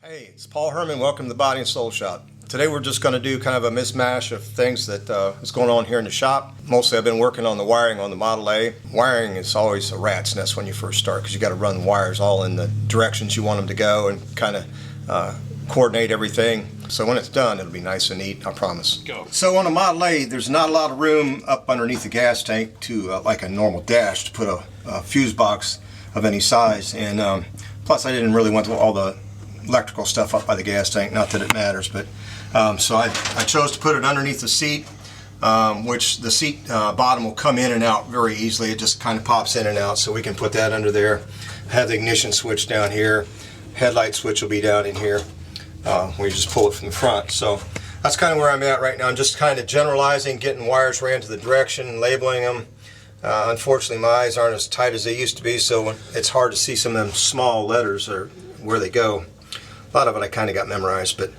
Hey, it's Paul Herman. Welcome to the Body and Soul Shop. Today we're just going to do kind of a mismatch of things that is going on here in the shop. Mostly I've been working on the wiring on the Model A. Wiring is always a rat's nest when you first start because you got to run the wires all in the directions you want them to go and kind of coordinate everything. So when it's done, it'll be nice and neat, I promise. Go. So on a Model A, there's not a lot of room up underneath the gas tank to, like a normal dash, to put a fuse box of any size. And plus I didn't really want all the electrical stuff up by the gas tank, not that it matters, but so I chose to put it underneath the seat, which the seat bottom will come in and out very easily. It just kind of pops in and out, so we can put that under there. Have the ignition switch down here, headlight switch will be down in here, where you just pull it from the front. So that's kind of where I'm at right now. I'm just kind of generalizing, getting wires ran to the direction, labeling them. Unfortunately my eyes aren't as tight as they used to be, so it's hard to see some of them small letters or where they go. A lot of it I kind of got memorized, but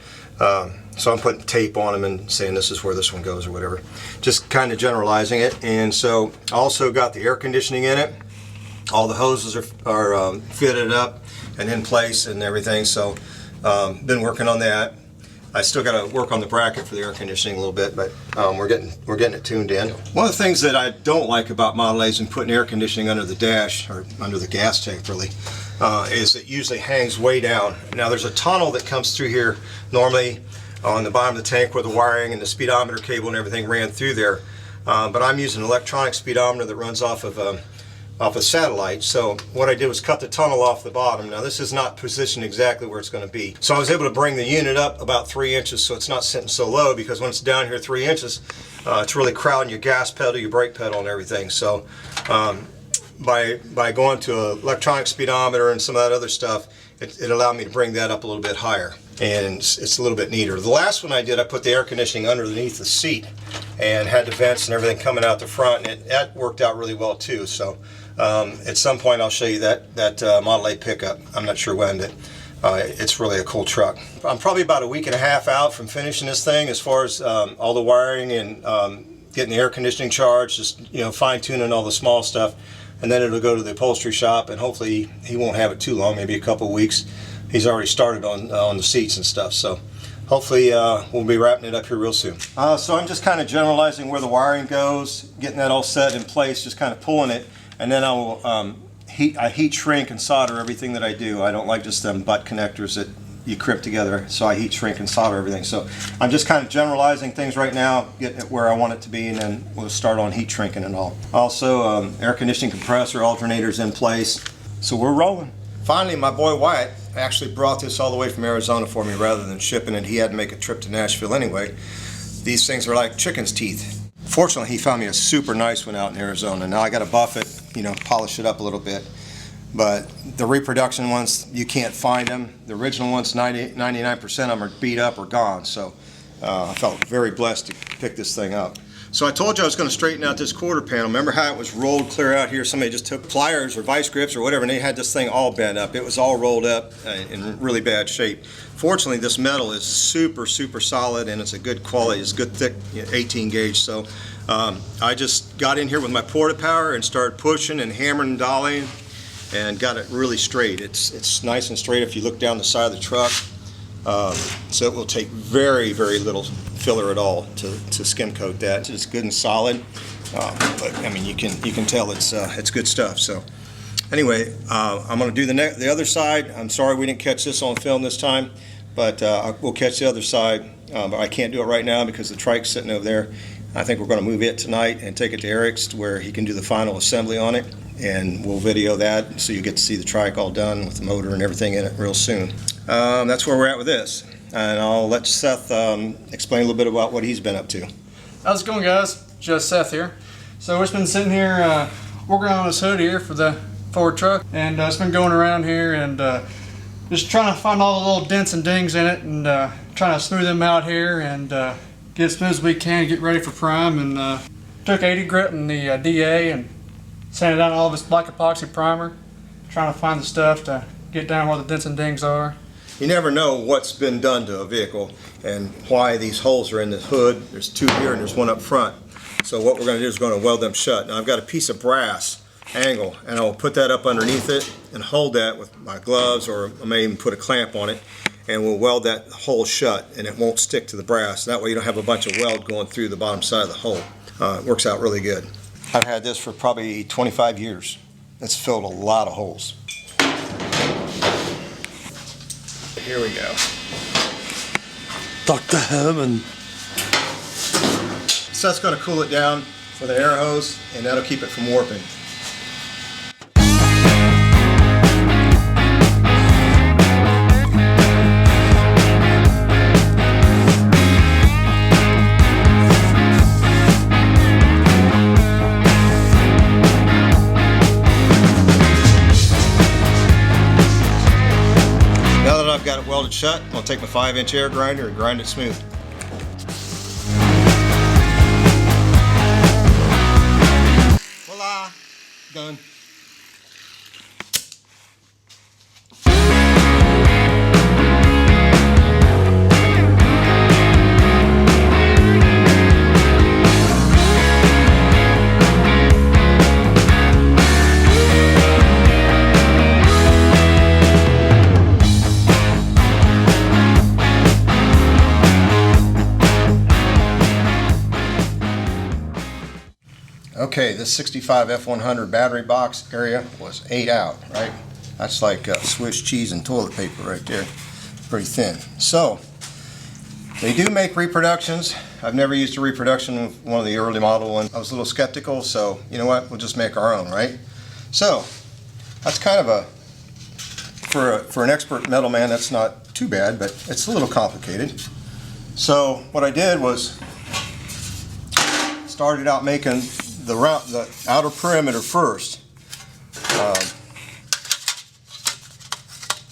so I'm putting tape on them and saying this is where this one goes or whatever. Just kind of generalizing it. And so I also got the air conditioning in it. All the hoses are fitted up and in place and everything. So been working on that. I still got to work on the bracket for the air conditioning a little bit, but we're getting it tuned in. One of the things that I don't like about Model A's and putting air conditioning under the dash, or under the gas tank really, is it usually hangs way down. Now there's a tunnel that comes through here normally on the bottom of the tank where the wiring and the speedometer cable and everything ran through there. But I'm using an electronic speedometer that runs off a satellite. So what I did was cut the tunnel off the bottom. Now this is not positioned exactly where it's going to be. So I was able to bring the unit up about 3 inches so it's not sitting so low, because when it's down here 3 inches, it's really crowding your gas pedal, your brake pedal and everything. So by going to an electronic speedometer and some of that other stuff, it allowed me to bring that up a little bit higher, and it's a little bit neater. The last one I did, I put the air conditioning underneath the seat and had the vents and everything coming out the front, and that worked out really well too. So at some point I'll show you that Model A pickup. I'm not sure when, but it's really a cool truck. I'm probably about a week and a half out from finishing this thing as far as all the wiring and getting the air conditioning charged, just fine-tuning all the small stuff. And then it'll go to the upholstery shop, and hopefully he won't have it too long, maybe a couple weeks. He's already started on the seats and stuff, so hopefully we'll be wrapping it up here real soon. So I'm just kind of generalizing where the wiring goes, getting that all set in place, just kind of pulling it, and then I will heat shrink and solder everything that I do. I don't like just them butt connectors that you crimp together, so I heat shrink and solder everything. So I'm just kind of generalizing things right now, getting it where I want it to be, and then we'll start on heat shrinking and all. Also air conditioning compressor, alternators in place, so we're rolling. Finally, my boy Wyatt actually brought this all the way from Arizona for me rather than shipping it. He had to make a trip to Nashville anyway. These things are like chicken's teeth. Fortunately, he found me a super nice one out in Arizona. Now I got to buff it, polish it up a little bit. But the reproduction ones, you can't find them. The original ones, 99% of them are beat up or gone. So I felt very blessed to pick this thing up. So I told you I was going to straighten out this quarter panel. Remember how it was rolled clear out here? Somebody just took pliers or vice grips or whatever, and they had this thing all bent up. It was all rolled up in really bad shape. Fortunately, this metal is super, super solid, and it's a good quality. It's good, thick 18 gauge. So I just got in here with my porta power and started pushing and hammering and dollying, and got it really straight. It's nice and straight if you look down the side of the truck. So it will take very, very little filler at all to skim coat that. It's good and solid, but I mean you can tell it's good stuff. So anyway, I'm going to do the other side. I'm sorry we didn't catch this on film this time, but we'll catch the other side. But I can't do it right now because the trike's sitting over there. I think we're going to move it tonight and take it to Eric's to where he can do the final assembly on it, and we'll video that so you get to see the trike all done with the motor and everything in it real soon. That's where we're at with this, and I'll let Seth explain a little bit about what he's been up to. How's it going, guys? Just Seth here. So we've been sitting here working on this hood here for the Ford truck, and it's been going around here and just trying to find all the little dents and dings in it, and trying to smooth them out here and get as smooth as we can, get ready for prime. And took 80 grit in the DA and sanded down all of this black epoxy primer, trying to find the stuff to get down where the dents and dings are. You never know what's been done to a vehicle and why these holes are in the hood. There's two here and there's one up front. So what we're going to do is we're going to weld them shut. Now I've got a piece of brass angle, and I'll put that up underneath it and hold that with my gloves, or I may even put a clamp on it. and we'll weld that hole shut, and it won't stick to the brass. That way you don't have a bunch of weld going through the bottom side of the hole. It works out really good. I've had this for probably 25 years. It's filled a lot of holes. Here we go. Dr. Herman. So that's going to cool it down for the air hose, and that'll keep it from warping. Now that I've got it welded shut, I'll take my 5-inch air grinder and grind it smooth. Voila! Done. Okay, this 65 F100 battery box area was 8 out, right? That's like Swiss cheese and toilet paper right there. Pretty thin. So, they do make reproductions. I've never used a reproduction with one of the early model ones. I was a little skeptical, so you know what? We'll just make our own, right? So, that's kind of for an expert metal man, that's not too bad, but it's a little complicated. So, what I did was started out making the outer perimeter first,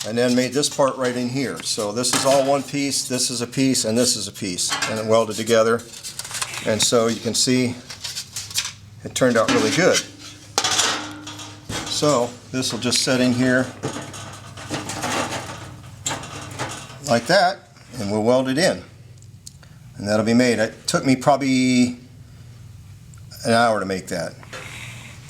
and then made this part right in here. So this is all one piece, this is a piece, and this is a piece, and it welded together. And so you can see it turned out really good. So this will just set in here like that, and we'll weld it in, and that'll be made. It took me probably an hour to make that.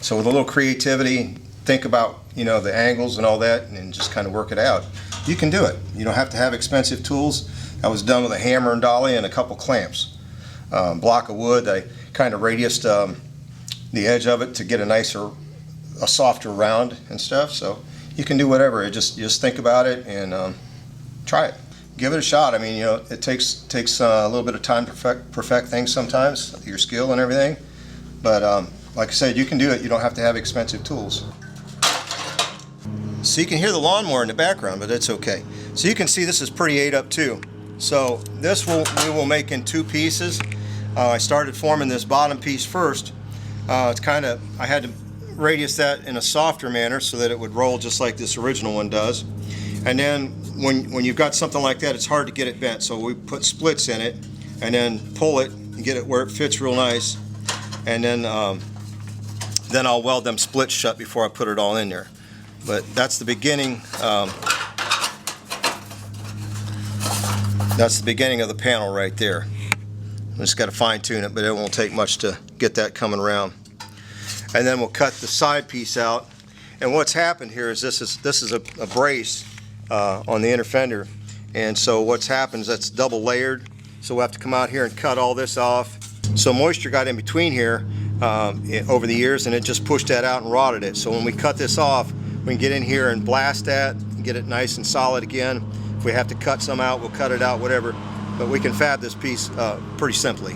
So with a little creativity, think about, you know, the angles and all that, and just kind of work it out. You can do it. You don't have to have expensive tools. That was done with a hammer and dolly and a couple clamps. Block of wood, I kind of radiused the edge of it to get a softer round and stuff. So you can do whatever. Just think about it and try it. Give it a shot. I mean, you know, it takes a little bit of time to perfect things sometimes, your skill and everything. But like I said, you can do it. You don't have to have expensive tools. So you can hear the lawnmower in the background, but it's okay. So you can see this is pretty 8 up too. So this we will make in 2 pieces. I started forming this bottom piece first. It's kind of, I had to radius that in a softer manner so that it would roll just like this original one does. And then when you've got something like that, it's hard to get it bent. So we put splits in it and then pull it and get it where it fits real nice. And then I'll weld them splits shut before I put it all in there. But that's the beginning. That's the beginning of the panel right there. I just got to fine tune it, but it won't take much to get that coming around. And then we'll cut the side piece out. And what's happened here is this is a brace on the inner fender. And so what's happened is that's double layered. So we'll have to come out here and cut all this off. So moisture got in between here over the years, and it just pushed that out and rotted it. So when we cut this off, we can get in here and blast that and get it nice and solid again. If we have to cut some out, we'll cut it out, whatever. But we can fab this piece pretty simply.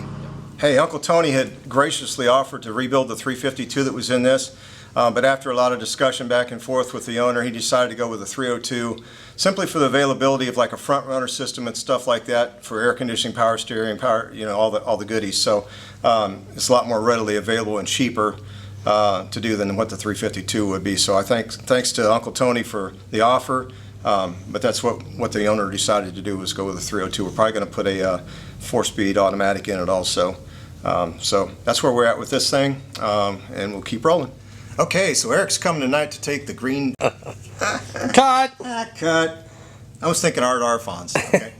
Hey, Uncle Tony had graciously offered to rebuild the 352 that was in this. But after a lot of discussion back and forth with the owner, he decided to go with a 302, simply for the availability of like a front runner system and stuff like that for air conditioning, power steering, power, you know, all the goodies. So it's a lot more readily available and cheaper to do than what the 352 would be. So I thanks to Uncle Tony for the offer. But that's what the owner decided to do, was go with a 302. We're probably going to put a 4-speed automatic in it also. So that's where we're at with this thing, and we'll keep rolling. Okay, so Eric's coming tonight to take the green... Cut! Cut. I was thinking Art Arfons, okay?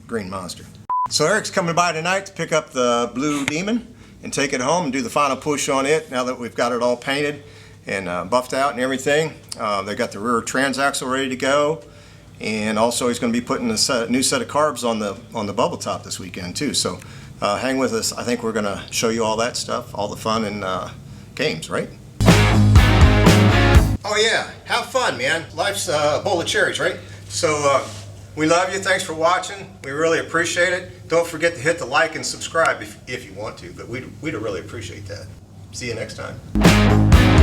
Green Monster. So Eric's coming by tonight to pick up the Blue Demon and take it home and do the final push on it now that we've got it all painted and buffed out and everything. They got the rear transaxle ready to go, And also he's going to be putting a new set of carbs on the bubble top this weekend too. So hang with us. I think we're going to show you all that stuff, all the fun and games, right? Oh yeah, have fun, man. Life's a bowl of cherries, right? So we love you. Thanks for watching. We really appreciate it. Don't forget to hit the like and subscribe if you want to, but we'd really appreciate that. See you next time.